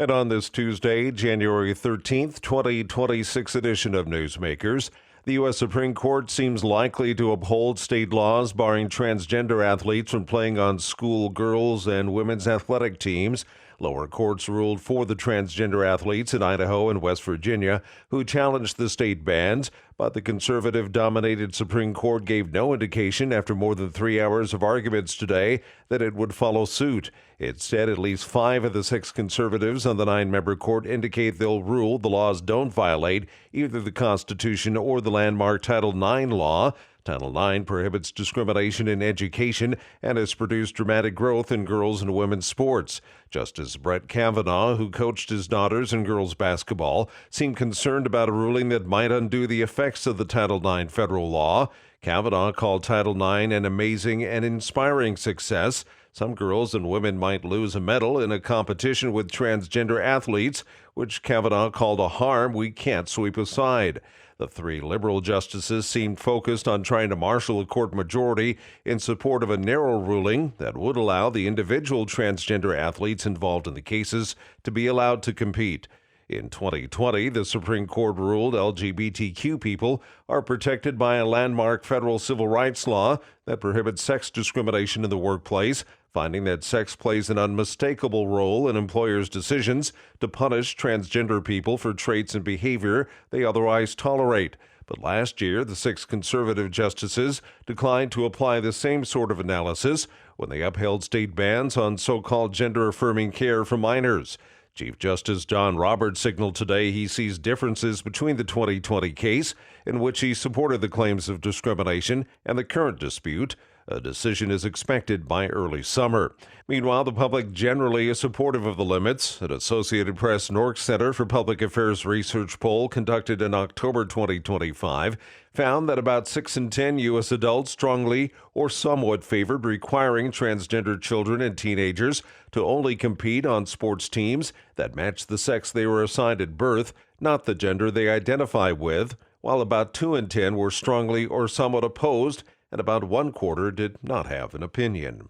And on this Tuesday, January 13th, 2026 edition of Newsmakers, the U.S. Supreme Court seems likely to uphold state laws barring transgender athletes from playing on school girls' and women's athletic teams. Lower courts ruled for the transgender athletes in Idaho and West Virginia who challenged the state bans, but the conservative-dominated Supreme Court gave no indication after more than 3 hours of arguments today that it would follow suit. It said at least 5 of the 6 conservatives on the 9-member court indicate they'll rule the laws don't violate either the Constitution or the landmark Title IX law. Title IX prohibits discrimination in education and has produced dramatic growth in girls and women's sports. Justice Brett Kavanaugh, who coached his daughters in girls basketball, seemed concerned about a ruling that might undo the effects of the Title IX federal law. Kavanaugh called Title IX an amazing and inspiring success. Some girls and women might lose a medal in a competition with transgender athletes, which Kavanaugh called a harm we can't sweep aside. The 3 liberal justices seemed focused on trying to marshal a court majority in support of a narrow ruling that would allow the individual transgender athletes involved in the cases to be allowed to compete. In 2020, the Supreme Court ruled LGBTQ people are protected by a landmark federal civil rights law that prohibits sex discrimination in the workplace, finding that sex plays an unmistakable role in employers' decisions to punish transgender people for traits and behavior they otherwise tolerate. But last year, the 6 conservative justices declined to apply the same sort of analysis when they upheld state bans on so-called gender-affirming care for minors. Chief Justice John Roberts signaled today he sees differences between the 2020 case, in which he supported the claims of discrimination, and the current dispute. A decision is expected by early summer. Meanwhile, the public generally is supportive of the limits. An Associated Press Nork Center for Public Affairs research poll conducted in October 2025 found that about 6 in 10 U.S. adults strongly or somewhat favored requiring transgender children and teenagers to only compete on sports teams that match the sex they were assigned at birth, not the gender they identify with, while about 2 in 10 were strongly or somewhat opposed, and about 1/4 did not have an opinion.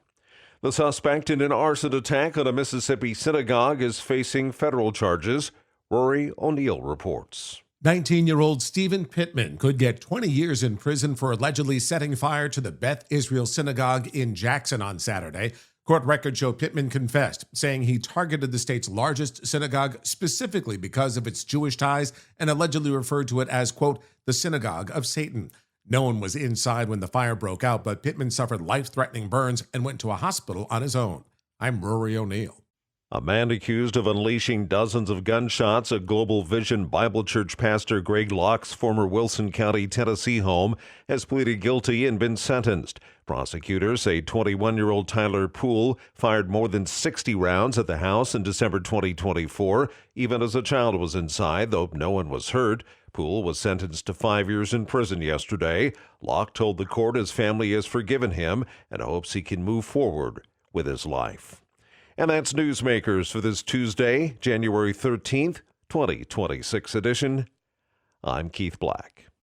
The suspect in an arson attack on a Mississippi synagogue is facing federal charges. Rory O'Neill reports. 19-year-old Stephen Pittman could get 20 years in prison for allegedly setting fire to the Beth Israel synagogue in Jackson on Saturday. Court records show Pittman confessed, saying he targeted the state's largest synagogue specifically because of its Jewish ties and allegedly referred to it as, quote, the synagogue of Satan. No one was inside when the fire broke out, but Pittman suffered life-threatening burns and went to a hospital on his own. I'm Rory O'Neill. A man accused of unleashing dozens of gunshots at Global Vision Bible Church pastor Greg Locke's former Wilson County, Tennessee home has pleaded guilty and been sentenced. Prosecutors say 21-year-old Tyler Poole fired more than 60 rounds at the house in December 2024, even as a child was inside, though no one was hurt. Poole was sentenced to 5 years in prison yesterday. Locke told the court his family has forgiven him and hopes he can move forward with his life. And that's Newsmakers for this Tuesday, January 13th, 2026 edition. I'm Keith Black.